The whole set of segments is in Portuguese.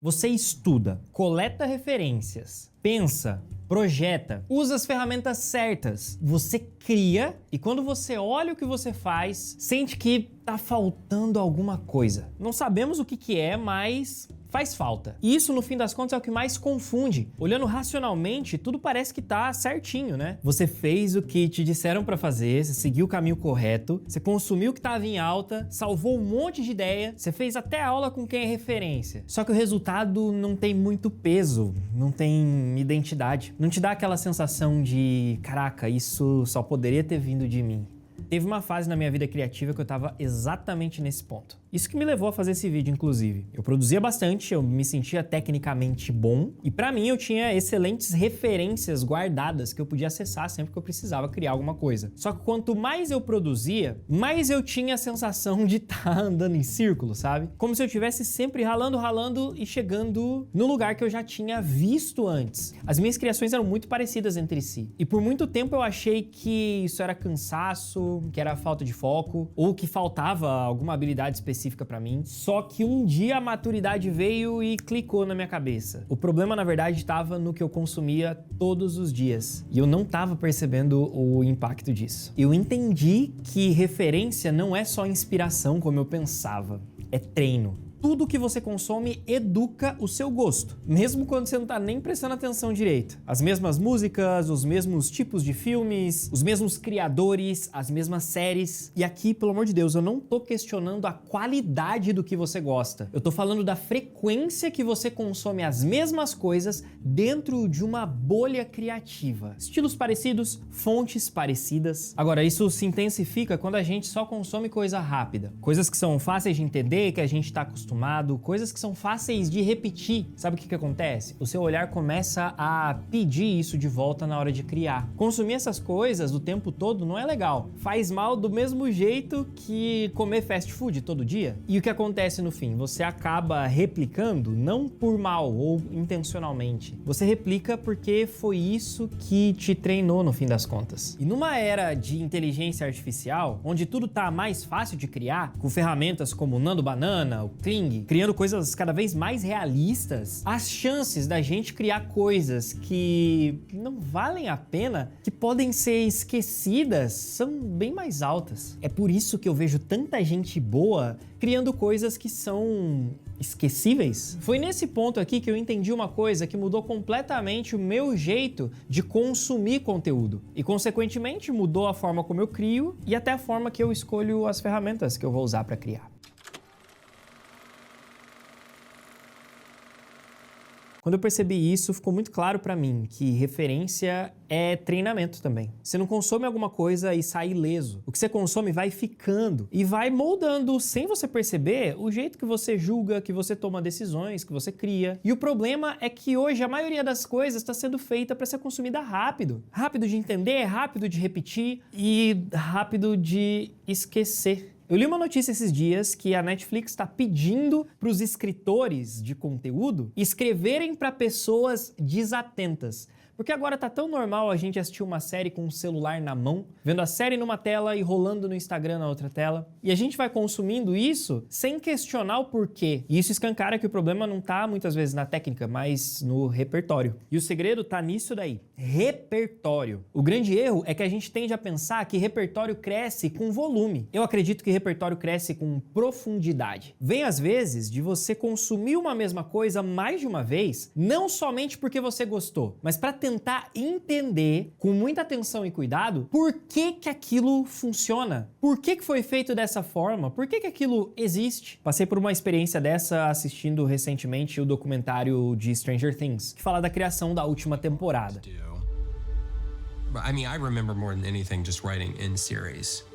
Você estuda, coleta referências, pensa, projeta, usa as ferramentas certas, você cria e quando você olha o que você faz, sente que tá faltando alguma coisa. Não sabemos o que é, mas faz falta. E isso, no fim das contas, é o que mais confunde. Olhando racionalmente, tudo parece que tá certinho, né? Você fez o que te disseram pra fazer, você seguiu o caminho correto, você consumiu o que tava em alta, salvou um monte de ideia, você fez até aula com quem é referência. Só que o resultado não tem muito peso, não tem identidade. Não te dá aquela sensação de, caraca, isso só poderia ter vindo de mim. Teve uma fase na minha vida criativa que eu tava exatamente nesse ponto. Isso que me levou a fazer esse vídeo, inclusive. Eu produzia bastante, eu me sentia tecnicamente bom e pra mim eu tinha excelentes referências guardadas que eu podia acessar sempre que eu precisava criar alguma coisa. Só que quanto mais eu produzia, mais eu tinha a sensação de estar andando em círculo, sabe? Como se eu estivesse sempre ralando e chegando no lugar que eu já tinha visto antes. As minhas criações eram muito parecidas entre si. E por muito tempo eu achei que isso era cansaço, que era falta de foco, ou que faltava alguma habilidade específica pra mim. Só que um dia a maturidade veio e clicou na minha cabeça. O problema, na verdade, estava no que eu consumia todos os dias. E eu não estava percebendo o impacto disso. Eu entendi que referência não é só inspiração, como eu pensava. É treino. Tudo que você consome educa o seu gosto, mesmo quando você não tá nem prestando atenção direito. As mesmas músicas, os mesmos tipos de filmes, os mesmos criadores, as mesmas séries. E aqui, pelo amor de Deus, eu não tô questionando a qualidade do que você gosta. Eu tô falando da frequência que você consome as mesmas coisas dentro de uma bolha criativa. Estilos parecidos, fontes parecidas. Agora, isso se intensifica quando a gente só consome coisa rápida. Coisas que são fáceis de entender, que a gente tá acostumado, coisas que são fáceis de repetir. Sabe o que acontece? O seu olhar começa a pedir isso de volta na hora de criar. Consumir essas coisas o tempo todo não é legal. Faz mal do mesmo jeito que comer fast food todo dia. E o que acontece no fim? Você acaba replicando não por mal ou intencionalmente. Você replica porque foi isso que te treinou no fim das contas. E numa era de inteligência artificial, onde tudo tá mais fácil de criar, com ferramentas como o Nano Banana, o Kling, criando coisas cada vez mais realistas, as chances da gente criar coisas que não valem a pena, que podem ser esquecidas, são bem mais altas. É por isso que eu vejo tanta gente boa criando coisas que são esquecíveis. Foi nesse ponto aqui que eu entendi uma coisa que mudou completamente o meu jeito de consumir conteúdo e, consequentemente, mudou a forma como eu crio e até a forma que eu escolho as ferramentas que eu vou usar para criar. Quando eu percebi isso, ficou muito claro pra mim que referência é treinamento também. Você não consome alguma coisa e sai ileso. O que você consome vai ficando e vai moldando, sem você perceber, o jeito que você julga, que você toma decisões, que você cria. E o problema é que hoje a maioria das coisas está sendo feita para ser consumida rápido. Rápido de entender, rápido de repetir e rápido de esquecer. Eu li uma notícia esses dias que a Netflix está pedindo para os escritores de conteúdo escreverem para pessoas desatentas. Porque agora tá tão normal a gente assistir uma série com um celular na mão, vendo a série numa tela e rolando no Instagram na outra tela. E a gente vai consumindo isso sem questionar o porquê. E isso escancara que o problema não tá muitas vezes na técnica, mas no repertório. E o segredo tá nisso daí. Repertório. O grande erro é que a gente tende a pensar que repertório cresce com volume. Eu acredito que repertório cresce com profundidade. Vem às vezes de você consumir uma mesma coisa mais de uma vez, não somente porque você gostou, mas para tentar entender com muita atenção e cuidado por que que aquilo funciona, por que que foi feito dessa forma, por que que aquilo existe. Passei por uma experiência dessa assistindo recentemente o documentário de Stranger Things, que fala da criação da última temporada. I mean, I remember more than anything just writing in series.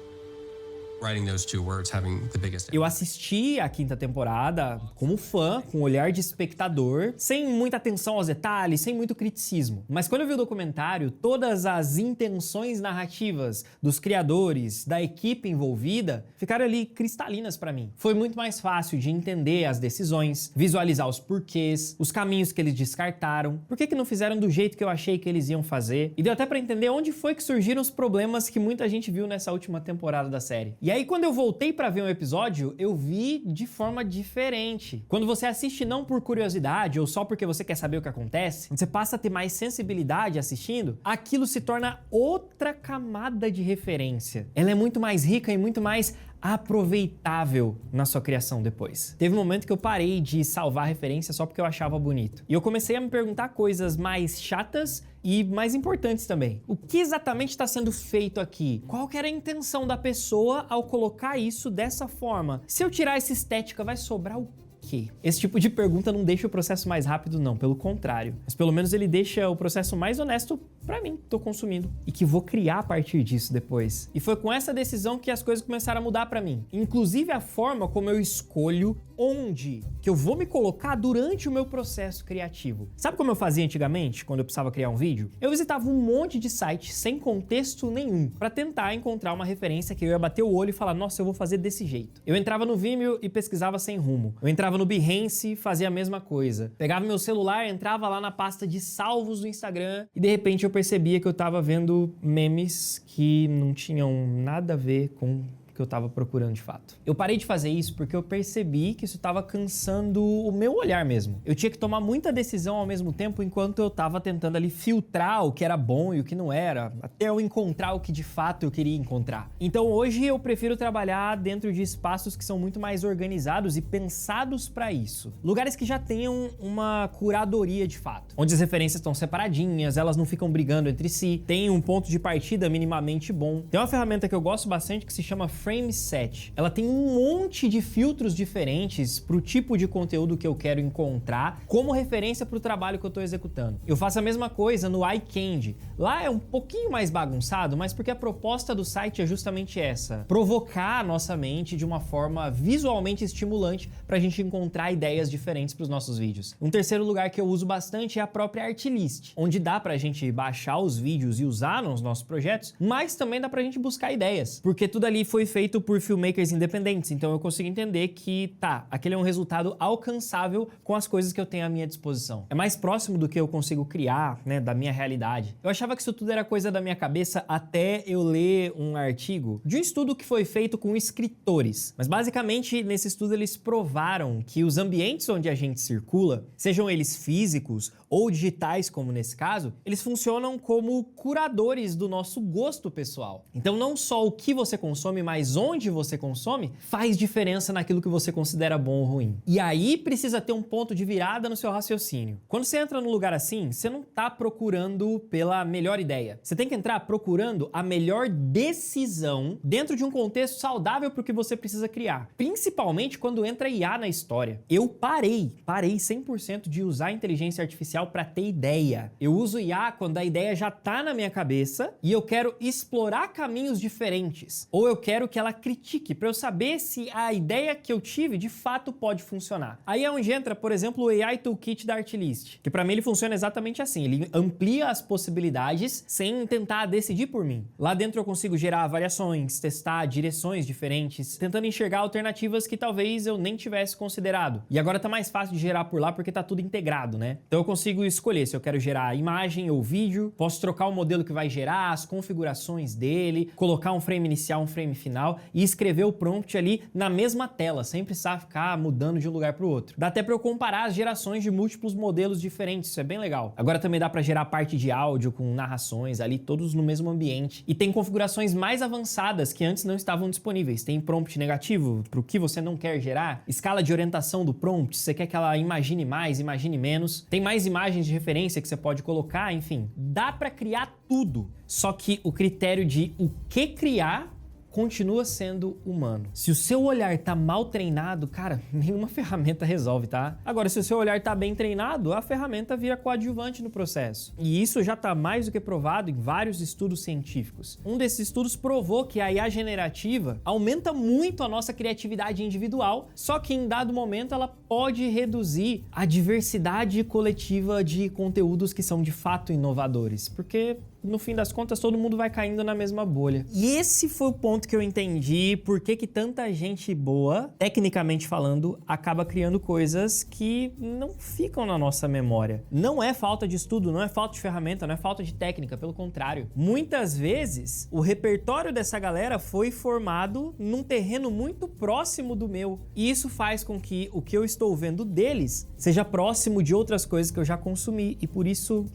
Writing those two words having the biggest impact. Eu assisti a quinta temporada como fã, com um olhar de espectador, sem muita atenção aos detalhes, sem muito criticismo. Mas quando eu vi o documentário, todas as intenções narrativas dos criadores, da equipe envolvida, ficaram ali cristalinas pra mim. Foi muito mais fácil de entender as decisões, visualizar os porquês, os caminhos que eles descartaram, por que que não fizeram do jeito que eu achei que eles iam fazer, e deu até pra entender onde foi que surgiram os problemas que muita gente viu nessa última temporada da série. E aí, quando eu voltei pra ver um episódio, eu vi de forma diferente. Quando você assiste não por curiosidade ou só porque você quer saber o que acontece, você passa a ter mais sensibilidade assistindo, aquilo se torna outra camada de referência. Ela é muito mais rica e muito mais aproveitável na sua criação depois. Teve um momento que eu parei de salvar referência só porque eu achava bonito. E eu comecei a me perguntar coisas mais chatas e mais importantes também. O que exatamente está sendo feito aqui? Qual que era a intenção da pessoa ao colocar isso dessa forma? Se eu tirar essa estética, vai sobrar o quê? Esse tipo de pergunta não deixa o processo mais rápido, não. Pelo contrário. Mas pelo menos ele deixa o processo mais honesto pra mim, que tô consumindo. E que vou criar a partir disso depois. E foi com essa decisão que as coisas começaram a mudar pra mim. Inclusive a forma como eu escolho onde que eu vou me colocar durante o meu processo criativo. Sabe como eu fazia antigamente, quando eu precisava criar um vídeo? Eu visitava um monte de sites sem contexto nenhum, pra tentar encontrar uma referência que eu ia bater o olho e falar, nossa, eu vou fazer desse jeito. Eu entrava no Vimeo e pesquisava sem rumo. Eu entrava no Behance e fazia a mesma coisa. Pegava meu celular, entrava lá na pasta de salvos do Instagram e de repente eu percebia que eu tava vendo memes que não tinham nada a ver com que eu tava procurando de fato. Eu parei de fazer isso porque eu percebi que isso tava cansando o meu olhar mesmo. Eu tinha que tomar muita decisão ao mesmo tempo enquanto eu tava tentando ali filtrar o que era bom e o que não era, até eu encontrar o que de fato eu queria encontrar. Então hoje eu prefiro trabalhar dentro de espaços que são muito mais organizados e pensados para isso. Lugares que já tenham uma curadoria de fato, onde as referências estão separadinhas, elas não ficam brigando entre si, tem um ponto de partida minimamente bom. Tem uma ferramenta que eu gosto bastante que se chama Frameset. Ela tem um monte de filtros diferentes para o tipo de conteúdo que eu quero encontrar como referência para o trabalho que eu estou executando. Eu faço a mesma coisa no iCandy. Lá é um pouquinho mais bagunçado, mas porque a proposta do site é justamente essa: provocar a nossa mente de uma forma visualmente estimulante para a gente encontrar ideias diferentes para os nossos vídeos. Um terceiro lugar que eu uso bastante é a própria Artlist, onde dá para a gente baixar os vídeos e usar nos nossos projetos, mas também dá para a gente buscar ideias, porque tudo ali foi feito por filmmakers independentes, então eu consigo entender que, aquele é um resultado alcançável com as coisas que eu tenho à minha disposição. É mais próximo do que eu consigo criar, né, da minha realidade. Eu achava que isso tudo era coisa da minha cabeça até eu ler um artigo de um estudo que foi feito com escritores. Mas basicamente, nesse estudo eles provaram que os ambientes onde a gente circula, sejam eles físicos ou digitais, como nesse caso, eles funcionam como curadores do nosso gosto pessoal. Então não só o que você consome, mas onde você consome faz diferença naquilo que você considera bom ou ruim. E aí precisa ter um ponto de virada no seu raciocínio. Quando você entra num lugar assim, você não tá procurando pela melhor ideia. Você tem que entrar procurando a melhor decisão dentro de um contexto saudável para o que você precisa criar. Principalmente quando entra IA na história. Eu parei 100% de usar a inteligência artificial para ter ideia. Eu uso IA quando a ideia já tá na minha cabeça e eu quero explorar caminhos diferentes. Ou eu quero que ela critique para eu saber se a ideia que eu tive de fato pode funcionar. Aí é onde entra, por exemplo, o AI Toolkit da Artlist, que para mim ele funciona exatamente assim. Ele amplia as possibilidades sem tentar decidir por mim. Lá dentro eu consigo gerar variações, testar direções diferentes, tentando enxergar alternativas que talvez eu nem tivesse considerado. E agora tá mais fácil de gerar por lá porque tá tudo integrado, né? Então eu consigo escolher se eu quero gerar imagem ou vídeo, posso trocar o modelo que vai gerar, as configurações dele, colocar um frame inicial, um frame final e escrever o prompt ali na mesma tela, sem precisar ficar mudando de um lugar para o outro. Dá até para eu comparar as gerações de múltiplos modelos diferentes, isso é bem legal. Agora também dá para gerar parte de áudio com narrações ali, todos no mesmo ambiente. E tem configurações mais avançadas que antes não estavam disponíveis. Tem prompt negativo para o que você não quer gerar, escala de orientação do prompt, você quer que ela imagine mais, imagine menos. Tem mais imagens de referência que você pode colocar, enfim. Dá para criar tudo. Só que o critério de o que criar continua sendo humano. Se o seu olhar tá mal treinado, cara, nenhuma ferramenta resolve, tá? Agora, se o seu olhar tá bem treinado, a ferramenta vira coadjuvante no processo. E isso já tá mais do que provado em vários estudos científicos. Um desses estudos provou que a IA generativa aumenta muito a nossa criatividade individual, só que em dado momento ela pode reduzir a diversidade coletiva de conteúdos que são de fato inovadores, porque no fim das contas, todo mundo vai caindo na mesma bolha. E esse foi o ponto que eu entendi por que tanta gente boa, tecnicamente falando, acaba criando coisas que não ficam na nossa memória. Não é falta de estudo, não é falta de ferramenta, não é falta de técnica, pelo contrário. Muitas vezes, o repertório dessa galera foi formado num terreno muito próximo do meu. E isso faz com que o que eu estou vendo deles seja próximo de outras coisas que eu já consumi. E por isso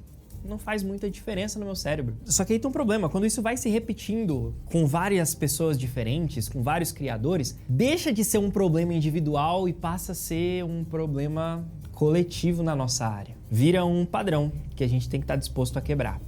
não faz muita diferença no meu cérebro. Só que aí tem um problema, quando isso vai se repetindo com várias pessoas diferentes, com vários criadores, deixa de ser um problema individual e passa a ser um problema coletivo na nossa área. Vira um padrão que a gente tem que estar disposto a quebrar.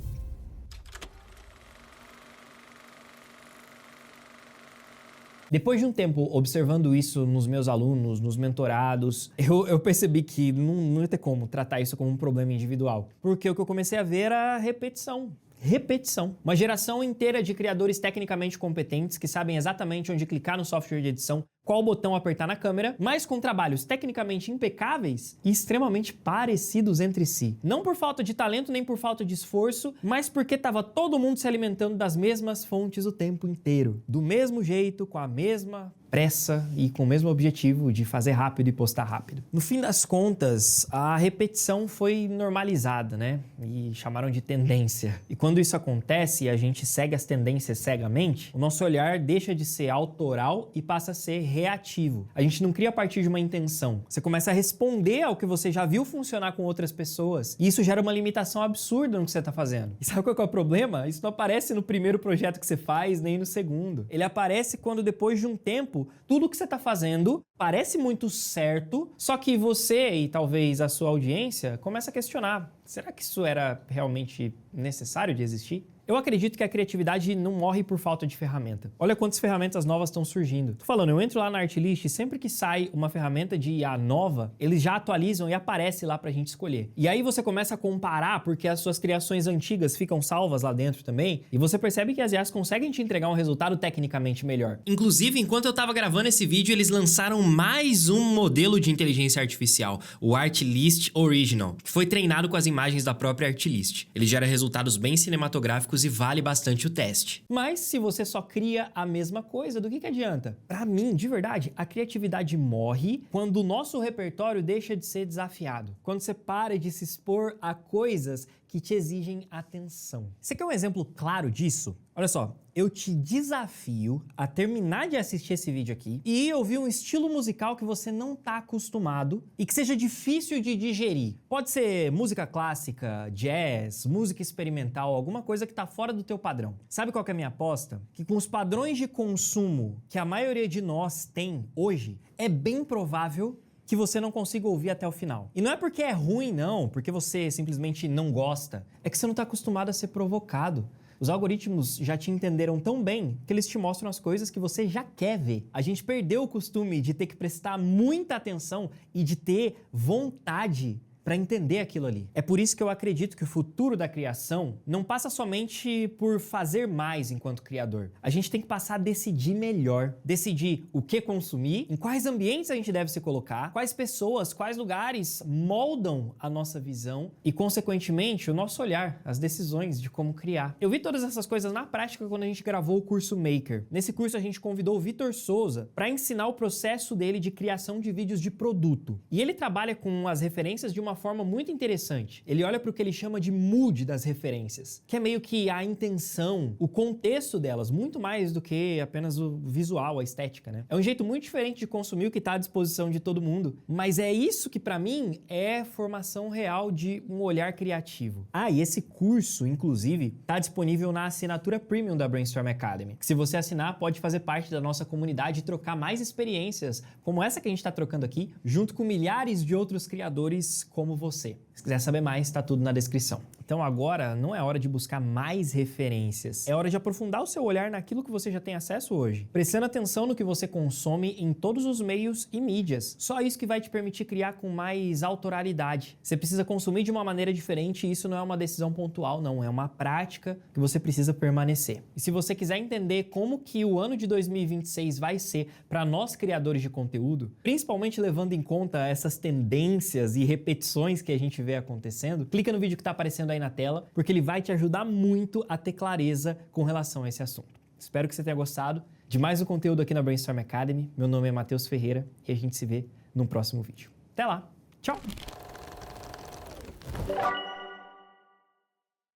Depois de um tempo observando isso nos meus alunos, nos mentorados, eu percebi que não ia ter como tratar isso como um problema individual. Porque o que eu comecei a ver era repetição. Repetição. Uma geração inteira de criadores tecnicamente competentes que sabem exatamente onde clicar no software de edição, qual botão apertar na câmera, mas com trabalhos tecnicamente impecáveis e extremamente parecidos entre si. Não por falta de talento nem por falta de esforço, mas porque estava todo mundo se alimentando das mesmas fontes o tempo inteiro. Do mesmo jeito, com a mesma pressa e com o mesmo objetivo de fazer rápido e postar rápido. No fim das contas, a repetição foi normalizada, né? E chamaram de tendência. E quando isso acontece e a gente segue as tendências cegamente, o nosso olhar deixa de ser autoral e passa a ser reativo. A gente não cria a partir de uma intenção. Você começa a responder ao que você já viu funcionar com outras pessoas. E isso gera uma limitação absurda no que você está fazendo. E sabe qual que é o problema? Isso não aparece no primeiro projeto que você faz, nem no segundo. Ele aparece quando depois de um tempo, tudo que você está fazendo parece muito certo, só que você e talvez a sua audiência começa a questionar. Será que isso era realmente necessário de existir? Eu acredito que a criatividade não morre por falta de ferramenta. Olha quantas ferramentas novas estão surgindo. Tô falando, eu entro lá na Artlist e sempre que sai uma ferramenta de IA nova, eles já atualizam e aparece lá pra gente escolher. E aí você começa a comparar porque as suas criações antigas ficam salvas lá dentro também, e você percebe que as IAs conseguem te entregar um resultado tecnicamente melhor. Inclusive, enquanto eu tava gravando esse vídeo, eles lançaram mais um modelo de inteligência artificial, o Artlist Original, que foi treinado com as imagens da própria Artlist. Ele gera resultados bem cinematográficos e vale bastante o teste. Mas se você só cria a mesma coisa, do que adianta? Pra mim, de verdade, a criatividade morre quando o nosso repertório deixa de ser desafiado. Quando você para de se expor a coisas que te exigem atenção. Você quer um exemplo claro disso? Olha só, eu te desafio a terminar de assistir esse vídeo aqui e ouvir um estilo musical que você não tá acostumado e que seja difícil de digerir. Pode ser música clássica, jazz, música experimental, alguma coisa que tá fora do teu padrão. Sabe qual que é a minha aposta? Que com os padrões de consumo que a maioria de nós tem hoje, é bem provável que você não consiga ouvir até o final. E não é porque é ruim, não, porque você simplesmente não gosta. É que você não está acostumado a ser provocado. Os algoritmos já te entenderam tão bem que eles te mostram as coisas que você já quer ver. A gente perdeu o costume de ter que prestar muita atenção e de ter vontade para entender aquilo ali. É por isso que eu acredito que o futuro da criação não passa somente por fazer mais enquanto criador. A gente tem que passar a decidir melhor, decidir o que consumir, em quais ambientes a gente deve se colocar, quais pessoas, quais lugares moldam a nossa visão e, consequentemente, o nosso olhar, as decisões de como criar. Eu vi todas essas coisas na prática quando a gente gravou o curso Maker. Nesse curso a gente convidou o Vitor Souza para ensinar o processo dele de criação de vídeos de produto. E ele trabalha com as referências de uma forma muito interessante. Ele olha para o que ele chama de mood das referências, que é meio que a intenção, o contexto delas, muito mais do que apenas o visual, a estética, né? É um jeito muito diferente de consumir o que está à disposição de todo mundo, mas é isso que para mim é formação real de um olhar criativo. Ah, e esse curso, inclusive, está disponível na assinatura Premium da Brainstorm Academy, que se você assinar, pode fazer parte da nossa comunidade e trocar mais experiências, como essa que a gente está trocando aqui, junto com milhares de outros criadores como você. Se quiser saber mais, está tudo na descrição. Então agora não é hora de buscar mais referências, é hora de aprofundar o seu olhar naquilo que você já tem acesso hoje, prestando atenção no que você consome em todos os meios e mídias. Só isso que vai te permitir criar com mais autoralidade. Você precisa consumir de uma maneira diferente e isso não é uma decisão pontual, não, é uma prática que você precisa permanecer. E se você quiser entender como que o ano de 2026 vai ser para nós criadores de conteúdo, principalmente levando em conta essas tendências e repetições que a gente vê acontecendo, clica no vídeo que está aparecendo aí na tela, porque ele vai te ajudar muito a ter clareza com relação a esse assunto. Espero que você tenha gostado de mais um conteúdo aqui na Brainstorm Academy. Meu nome é Matheus Ferreira e a gente se vê no próximo vídeo. Até lá, tchau!